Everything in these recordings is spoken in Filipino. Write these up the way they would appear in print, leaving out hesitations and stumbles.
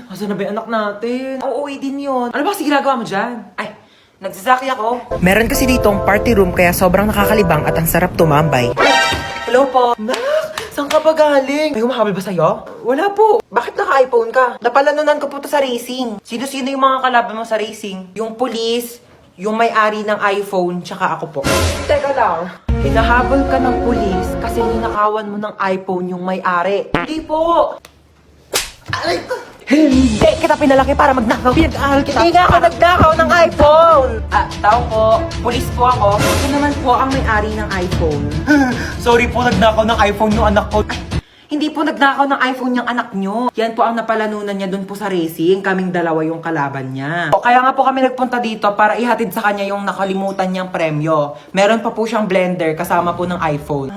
Asan na ba yung anak natin? Oo, din yun. Ano ba kasi ginagawa mo dyan? Ay, nagsasaki ako. Meron kasi ditong party room kaya sobrang nakakalibang at ang sarap tumambay. Hello po. Nak, saan ka ba galing? May humahabol ba sa'yo? Wala po. Bakit naka-iPhone ka? Napalanunan ko po to sa racing. Sino-sino yung mga kalaban mo sa racing? Yung police, yung may-ari ng iPhone, tsaka ako po. Teka lang. Hinahabol ka ng police kasi ninakawan mo ng iPhone yung may-ari. Hindi po. Aray ko. Hindi kita pinalaki para magnakaw. Pinag-aaral kita. Hindi nga ako nagnakaw ng iPhone. Tao po. Police po ako. Ito naman po ang may-ari ng iPhone. Sorry po, nagnakaw ng iPhone yung anak ko. Ay, hindi po nagnakaw ng iPhone yung anak nyo. Yan po ang napalanunan niya dun po sa racing. Kaming dalawa yung kalaban niya. O, kaya nga po kami nagpunta dito para ihatid sa kanya yung nakalimutan niyang premyo. Meron pa po siyang blender kasama po ng iPhone.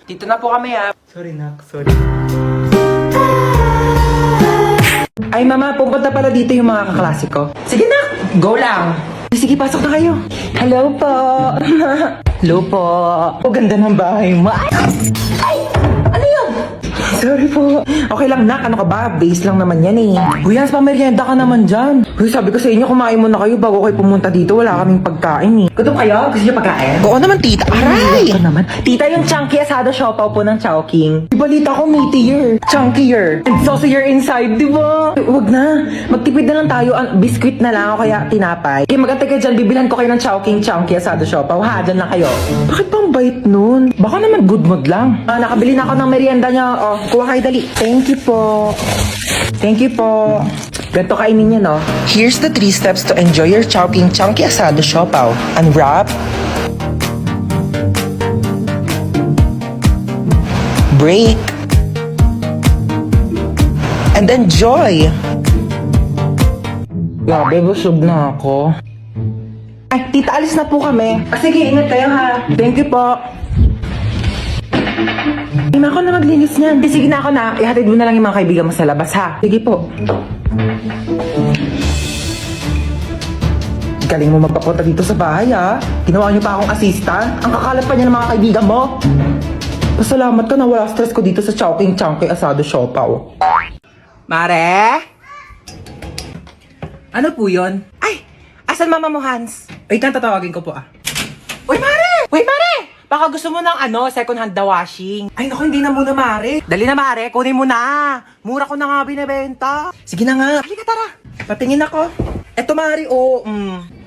Dito na po kami Sorry, Nak. Sorry. Ay, mama, pupunta pala dito yung mga kaklase ko. Sige na, go lang. Sige, pasok na kayo. Hello po. Hello po. O, ganda ng bahay mo. Ay! Ano yun? Sorry po. Okay lang, Nak. Ano ka ba? Base lang naman yan eh. Huyans, pamerienda ka naman dyan. Huy, sabi ko sa inyo, kumain muna kayo bago kayo pumunta dito. Wala kaming pagkain eh. Gutom kayo? Gusto niyo pagkain? Oo naman tita, aray! Ito naman. Tita, yung chunky asado siopaw po ng Chowking. Ibalita ko, meatier. Chunkier. And saucier inside, di ba? Huwag na. Magtipid na lang tayo. Biscuit na lang o kaya tinapay. Eh, magantay kayo dyan. Bibilhan ko kayo ng Chowking chunky asado siopaw. Ha, dyan lang kayo. Bakit bang bait nun? Baka naman good mood lang. Nakabili na ako ng merienda niya. Oh, kuha kayo dali. Thank you po. Thank you po. Ganito kainin niya, no? Here's the 3 steps to enjoy your Chowking Chunky Asado Siopaw. Unwrap, break, and enjoy! Grabe, busog na ako. Ay, tita, alis na po kami. Sige, ingat kayo ha. Thank you po. Ay, ako na maglinis niyan. Sige na ako na. Ihatid mo na lang yung mga kaibigan mo sa labas ha. Sige po. Galing mo magpapunta dito sa bahay ha. Ginawa niyo pa akong assistant. Ang kakalap pa niya ng mga kaibigan mo. Pasalamat ka na wala stress ko dito sa Chowking Chunky Asado Siopaw. Mare? Ano po yun? Ay! Asan mama mo, Hans? Wait lang, tatawagin ko po Uy, Mare! Wait, Mare! Baka gusto mo ng second hand na washing. Ay, naku, hindi na muna, Mare. Dali na, Mare. Kunin mo na. Mura ko na nga binibenta. Sige na nga. Halika, tara. Patingin ako. Eto, Mare,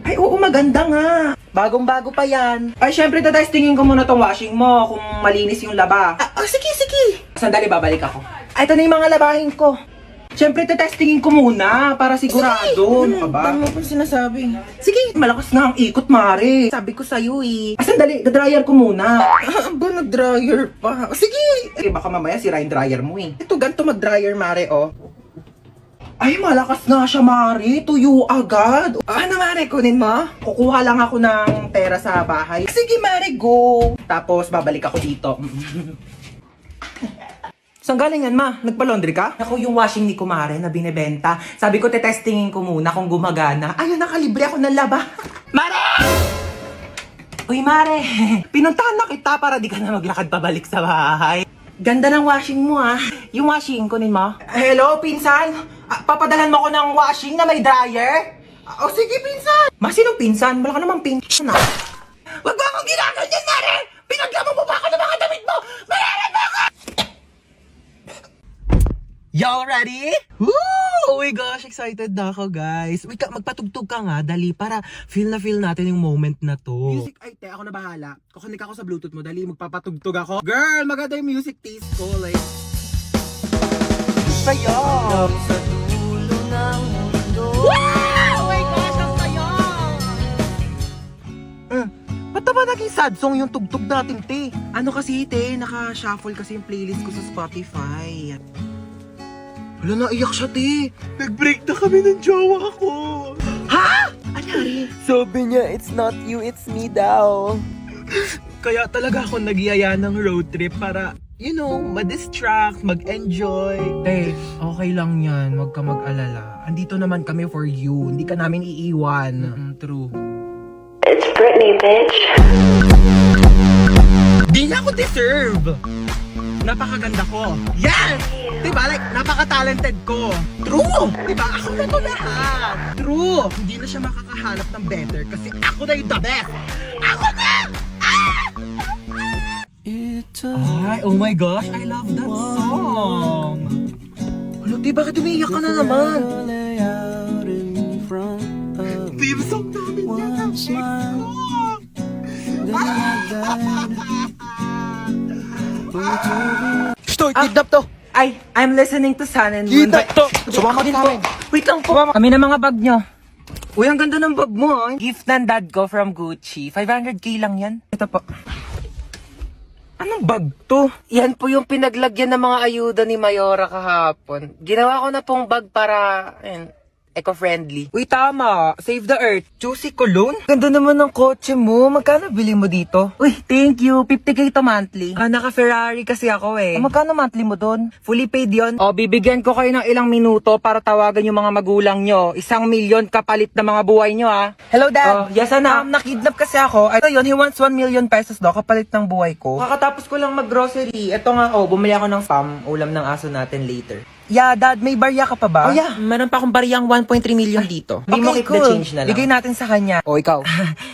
Ay, oo, maganda nga. Bagong-bago pa yan. Ay, syempre, tatestingin ko muna tong washing mo kung malinis yung laba. Sige, sige. Sandali, babalik ako. Ay, ito na yung mga labahin ko. Siyempre, tetestingin ko muna para sigurado. Ano ka ba? Ano pa sinasabi? Sige, malakas nga ang ikot, Mare. Sabi ko sa'yo eh. Sandali, dryer ko muna. Ba, nag-dryer pa? Sige. Baka mamaya sira yung dryer mo eh. Ito, ganito mag-dryer, Mare, Ay, malakas nga siya, Mare. Tuyo agad. Ano, Mare? Kunin mo? Kukuha lang ako ng pera sa bahay. Sige, Mare, go. Tapos, babalik ako dito. Saan galing yan, ma? Nagpa-laundry ka? Ako yung washing ni Kumare na binibenta. Sabi ko, tetestingin ko muna kung gumagana. Ayun, nakalibre ako ng laba. Mare! Uy, Mare. Pinuntahan na kita para di ka na maglakad pabalik sa bahay. Ganda ng washing mo, Yung washing, kunin mo. Hello, pinsan? Papadalhan mo ko ng washing na may dryer? Sige, pinsan. Ma, sinong pinsan? Wala ka namang pinsan, Wag mo akong ginaganyan, Mare! Pinaglamang mo pa ako ng mga damit mo! Mare, bakit? Y'all ready? Woo! Oh my gosh, excited na ako, guys. Wait, magpatugtog ka nga, dali, para feel natin yung moment na to. Music, ay, ako na bahala. Kukunik ako sa Bluetooth mo, dali, magpapatugtog ako. Girl, maganda yung music taste ko, like... Saya! Sa dulo ng mundo. Wow! Oh my gosh, ang saya! Ba't ba naging sad song yung tugtog natin, te? Ano kasi, te, naka-shuffle kasi yung playlist ko sa Spotify. Wala, naiyak siya, te. Nag-break na kami ng jowa ko. Ha? Anyari? Sabi niya, it's not you, it's me daw. Kaya talaga ako nagyaya ng road trip para, ma-distract, mag-enjoy. Eh, okay lang yan. Huwag ka mag-alala. Andito naman kami for you. Hindi ka namin iiwan. True. It's Britney, bitch. Di niya ako deserve. Napakaganda ko. Yes! diba? Like, napaka-talented ko. True! Diba? Ako na to lahat. True! Hindi na siya makakahanap ng better kasi ako na yung the best. Ako na! Ay, oh my gosh, I love that song. Ano, di bakit umiiyak ka na naman? Theme song namin yan ang ex ko. Stoy, kidnap to! Ay, I'm listening to Sun and Moon. Kidnap to! Sumama din po! Wait lang po. Kami na mga bag nyo. Uy, ang ganda ng bag mo, ah. Gift ng dad ko from Gucci. 500k lang yan. Ito po. Anong bag to? Yan po yung pinaglagyan ng mga ayuda ni Mayora kahapon. Ginawa ko na pong bag para, eco-friendly. Uy, tama. Save the earth. Juicy cologne? Ganda naman ng kotse mo. Magkano bili mo dito? Uy, thank you. 50k to monthly. Naka-Ferrari kasi ako eh. Magkano monthly mo doon? Fully paid yon. O, bibigyan ko kayo ng ilang minuto para tawagan yung mga magulang nyo. 1 million kapalit na mga buhay nyo, ah. Hello, Dad. Yes, anak. Nakidnap kasi ako. Ito yun, he wants 1 million pesos daw kapalit ng buhay ko. Kakatapos ko lang mag-grocery. Ito nga, bumili ako ng spam. Ulam ng aso natin later. Yeah, Dad, may barya ka pa ba? Oh, yeah. Meron pa akong baryang 1.3 million dito. Hindi mo keep the change na lang. Bigay natin sa kanya. O, ikaw.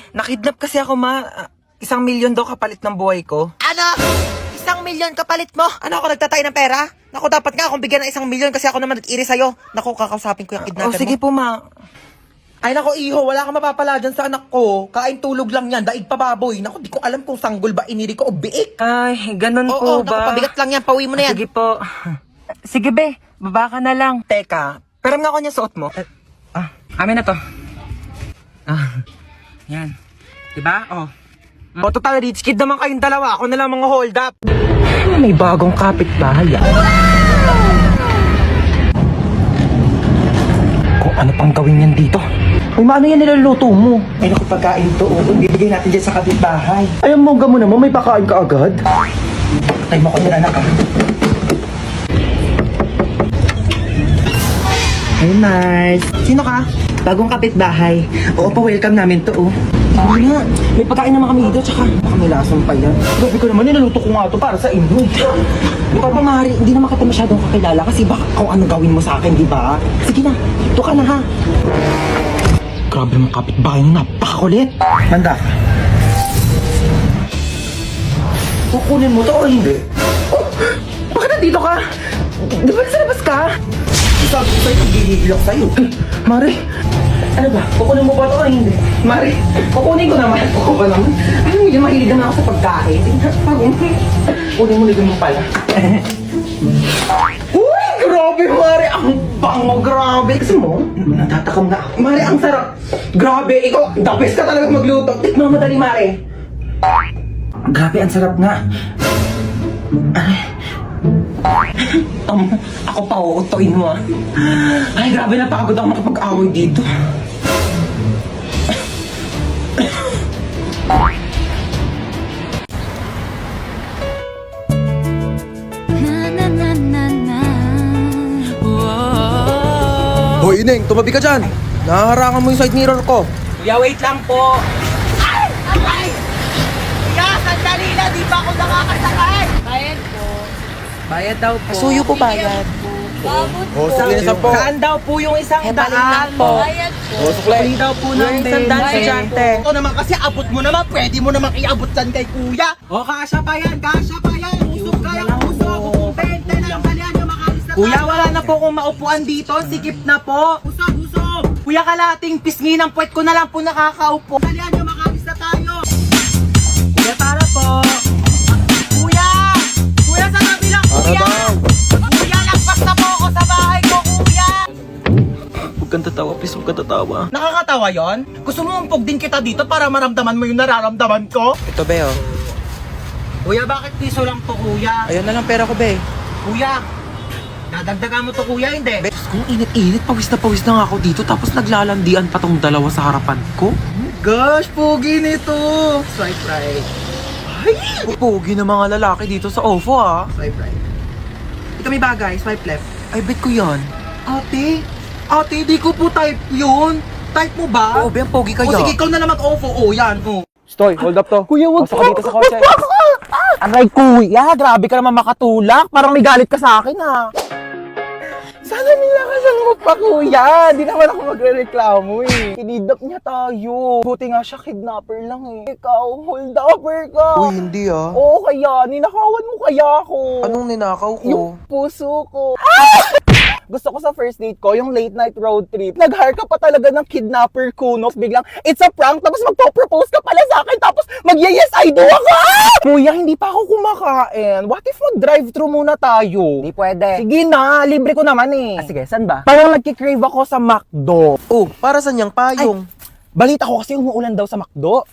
Nakidnap kasi ako, ma. 1 million daw kapalit ng buhay ko. Ano? 1 million kapalit mo? Ano ako, nagtatay ng pera? Naku, dapat nga akong bigyan ng 1 million kasi ako naman nag-iri sa'yo. Naku, kakausapin ko yung kidnapper mo. Sige po, ma. Ay, naku, iho, wala kang mapapala dyan sa anak ko. Kain tulog lang yan, daig pa baboy. Naku, di ko alam kung sanggol ba iniri ko o biik. Ay, ganun po ba? Oo, naku, pabigat lang yan, pauwi mo na yan. Sige po. Sige, be. Baba ka na lang. Teka, pero nga ako niya suot mo. Amin na to. Yan. Diba? O, total rich kid naman kayong dalawa. Ako na lang mga hold up. May bagong kapitbahay. Kung ano pang gawin yan dito. Uy, maano yan niluluto mo? Ay, naku, pagkain to. Bibigay natin dyan sa kapitbahay. Ay, ang mongga mo naman. May pakain ka agad. Patay mo ko din, anak. Hey, Mars. Sino ka? Bagong kapitbahay. Oo pa, welcome namin to, Hindi nga. May pagkain naman kami dito, tsaka baka may lasang pa yan. Gabi ko naman, nilaluto ko nga to para sa inyo. Di ba, Mari, hindi naman kita masyadong kakilala kasi baka kung ano gawin mo sa akin, di ba? Sige na, ito ka na, ha? Grabe mong kapitbahay nyo, napakakulit. Manda. Kukunin mo to o hindi? Oh, bakit nandito ka? Di ba nasa labas ka? Sabi ko sa'yo, gigigil ako sa'yo. Mari, ano ba? Kukunin mo ba ito o hindi? Mari, kukunin ko naman. Kukunin ko naman. Alam mo yun, mahilig naman ako sa pagkain. Kunin mo mo pala. Uy, grabe, Mari. Ang bango, grabe. Kasi mo, natatakam na ako. Mari, ang sarap. Grabe, ikaw, the best ka talaga magluto. Tikman mo madali, Mari. Grabe, ang sarap nga. Ako pa, uutoin mo, Ay, grabe, napagod ako makapag-away dito. Hoy, Ineng, tumabi ka dyan! Nahaharangan mo yung side mirror ko. Kuya, wait lang po. Ay! Ay! Kuya, sandali na, di ba ako nakakasakay? Bayad po. Bayad daw po. Suyo po bayad. Babot sige na po. Saan daw po yung 100 po. Bayad po. Sukli daw po ng 100 estudyante. Ito naman kasi abot mo naman, pwede mo naman iabot dyan kay kuya. O, kasya pa yan, kasya pa yan. Usog kaya, usog. Kung 20 lang, dalihan nyo, makalis na tayo. Kuya, wala na po kung maupuan dito. Sikip na po. Usog, usog. Kuya, kalating pisngi ng puwet ko na lang po nakakaupo. Dalihan nyo, makalis na tayo. Kuya, tara po. Kuya! Kuya, sa tabi lang, kuya! Kuya, lagpas na po ako sa bahay ko, kuya! Huwag kang tatawa, please. Huwag kang tatawa. Nakakatawa yon? Gusto mo umpog din kita dito para maramdaman mo yung nararamdaman ko? Ito, be, Kuya, bakit piso lang to, kuya? Ayun na lang pera ko, be. Kuya, dadagdagan mo to, kuya, hindi? Kung init-init, pawis na nga ako dito. Tapos naglalandian pa tong dalawa sa harapan ko. Gosh, pogi nito! Swipe right. Pugi ng mga lalaki dito sa OFO, Swipe right. Ito may bagay, swipe left. Ay, bet ko yan. Ate, di ko po type yun. Type mo ba? Oo, ang pogi O kaya. sige, ikaw na lang mag-OFO. O, yan. O. Stoy, hold up to. Kuya, wag Pasok ka dito sa kotse. Aray, kuya, grabe ka naman makatulak. Parang may galit ka sa akin, Sana nilakasan mo pa, kuya. Di naman ako magre-reklamo eh. Kinidnap niya tayo. Buti nga siya, kidnapper lang eh. Ikaw, hold-upper ka. Uy, hindi ah. Oo, kaya. Ninakawan mo kaya ako. Anong ninakaw ko? Yung puso ko. Gusto ko sa first date ko, yung late night road trip. Nag-hire ka pa talaga ng kidnapper kuno. Biglang, it's a prank. Tapos magpo-propose ka pala sa akin. Tapos mag-yes, I do ako. Kuya, hindi pa ako kumakain. What if mag-drive-thru muna tayo? Hindi pwede. Sige na, libre ko naman eh. Sige, saan ba? Parang nagkikrave ako sa McDo. Oh, para saan yung payong? Balita ko kasi umuulan daw sa McDo.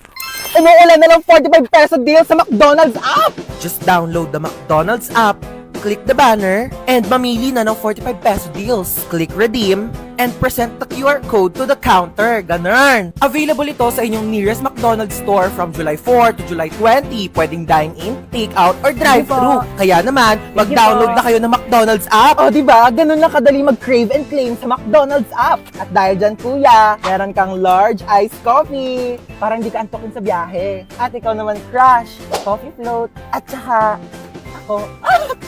Umuulan na lang 45 peso deal sa McDonald's app. Just download the McDonald's app, click the banner, and mamili na ng 45 peso deals. Click redeem, and present the QR code to the counter. Ganun! Available ito sa inyong nearest McDonald's store from July 4 to July 20. Pwedeng dine-in, take-out, or drive-thru. Kaya naman, mag-download na kayo ng McDonald's app. O, diba? Ganun lang kadali mag-crave and claim sa McDonald's app. At dahil dyan, kuya, meron kang large iced coffee. Parang di ka antokin sa biyahe. At ikaw naman, crush, coffee float, at saka, ako,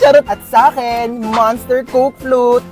charot. At sa akin, Monster Coke Float.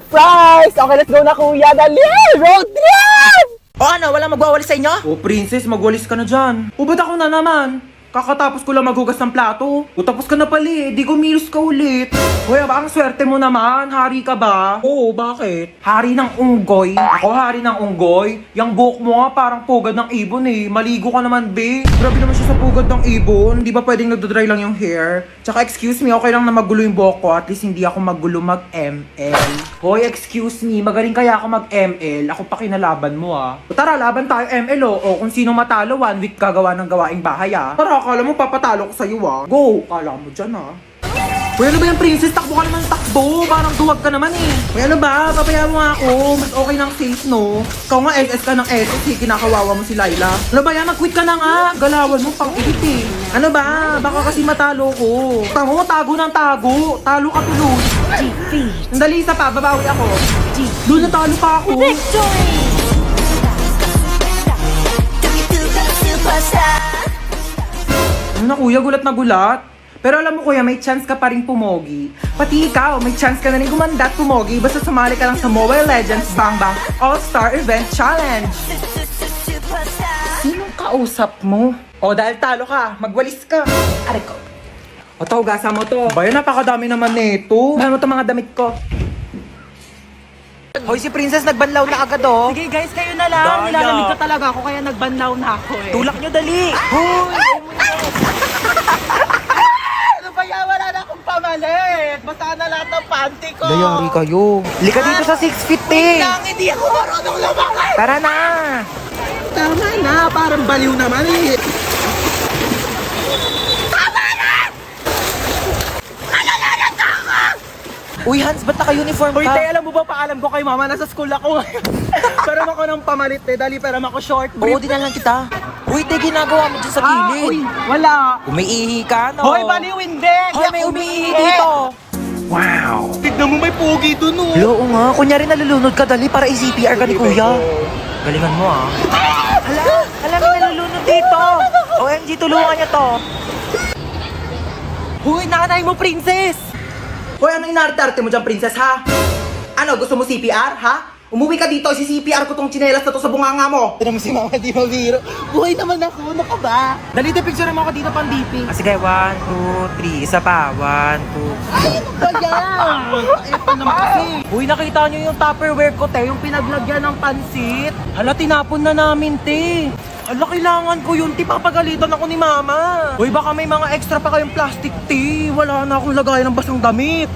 Fries! Okay, let's go na, kuya. Dali! Road trip! O ano, walang magwawalis sa inyo? Oh, princess, magwalis ka na dyan. O, ba't ako na naman? Kakatapos ko lang maghugas ng plato. O, tapos ka na pala eh. Di gumilos ka ulit. Kuya, ba ang swerte mo naman? Hari ka ba? Oo, bakit? Hari ng unggoy. Ako hari ng unggoy? Yang buhok mo nga parang pugad ng ibon eh. Maligo ka naman, be. Grabe naman siya sa pugad ng ibon. Di ba pwedeng nagdodry lang yung hair? Tsaka excuse me, okay lang na magulo yung buhok ko. At least hindi ako magulo mag-ML. Hoy, excuse me. Magaling kaya ako mag-ML. Ako pa kinalaban mo ah. O, tara, laban tayo ML oh. O kung sino matalo, 1 week gagawa ng gawaing bahay ah. Tara, akala mo papatalo ko sa'yo ah. Go! Kala mo dyan ah. Uy, ano ba yung princess? Takbo ka naman takbo. Parang duwag ka naman eh. Uy, ano ba? Papayaan mo nga ako. Mas okay ng safe, no? Ikaw nga SS ka ng SS eh. Kinakawawa mo si Laila. Ano ba yan? Mag-quit ka na nga. Galawan mo pang edit eh. Ano ba? Baka kasi matalo ko. Tango, tago ng tago. Talo ka tuloy. Sandali, isa pa. Babawi ako. Doon natalo pa ako. Ano na kuya? Gulat na gulat. Pero alam mo kuya, may chance ka pa rin pumogi. Pati ikaw, may chance ka na rin gumanda at pumogi basta sumali ka lang sa Mobile Legends Bang Bang All-Star Event Challenge. Sinong kausap mo? O dahil talo ka, magwalis ka. Aray ko. O to, hugasan mo to. Bayan, napakadami naman nito. Bayan mo to mga damit ko. Hoy, si Princess nagbanlaw na agad oh. Sige guys, kayo na lang. Daya. Nilalamig ko talaga ako kaya nagbanlaw na ako eh. Tulak nyo dali! Hoy! Ano ba yan? Wala na akong pamalit. Basta na lahat ng panty ko. Dayari kayo. Lika dito sa 6 feet eh. Lang, hindi ako marunong lumakay. Tara na! Tama na, parang baliw naman eh. Uy, Hans, ba't naka-uniform Uy, ka? te, alam mo ba, paalam ko kay mama, nasa school ako ngayon. Peram ako ng pamalit, te. Dali, peram ako short Oo, brief. din lang kita. Uy, te, ginagawa mo dyan sa Uy, gilid. wala. Umiihi ka, no? Hoy, baliw, hindi. Hoy, may umiihi dito. Tignan mo, may pugi dun, oh. Oo nga, kunyari nalulunod ka, dali para i-CPR ka ni kuya. Galingan mo ah. Hala, may nalulunod dito. OMG, tulungan niya to. Hoy, nanay mo, princess. Hoy, ano inarte-arte mo dyan, princess, ha? Ano, gusto mo CPR, ha? Umuwi ka dito, si-CPR ko tong tsinelas na to sa bunganga mo. Tignan mo si mama, di mabiro. Buhay naman ako, ano ka ba? Dali, te, picture mo ako dito pang DP. Ah, sige, 1, 2, 3. Isa pa. 1, 2. Ayan! Ito naman kasi. Uy, nakita nyo yung Tupperware ko, te, yung pinaglagyan ng pansit. Hala, tinapon na namin, te. Hala, kailangan ko yun, te, papagalitan ako ni mama. Uy, baka may mga extra pa kayong plastic, te. Wala na akong lagayan ng basang damit.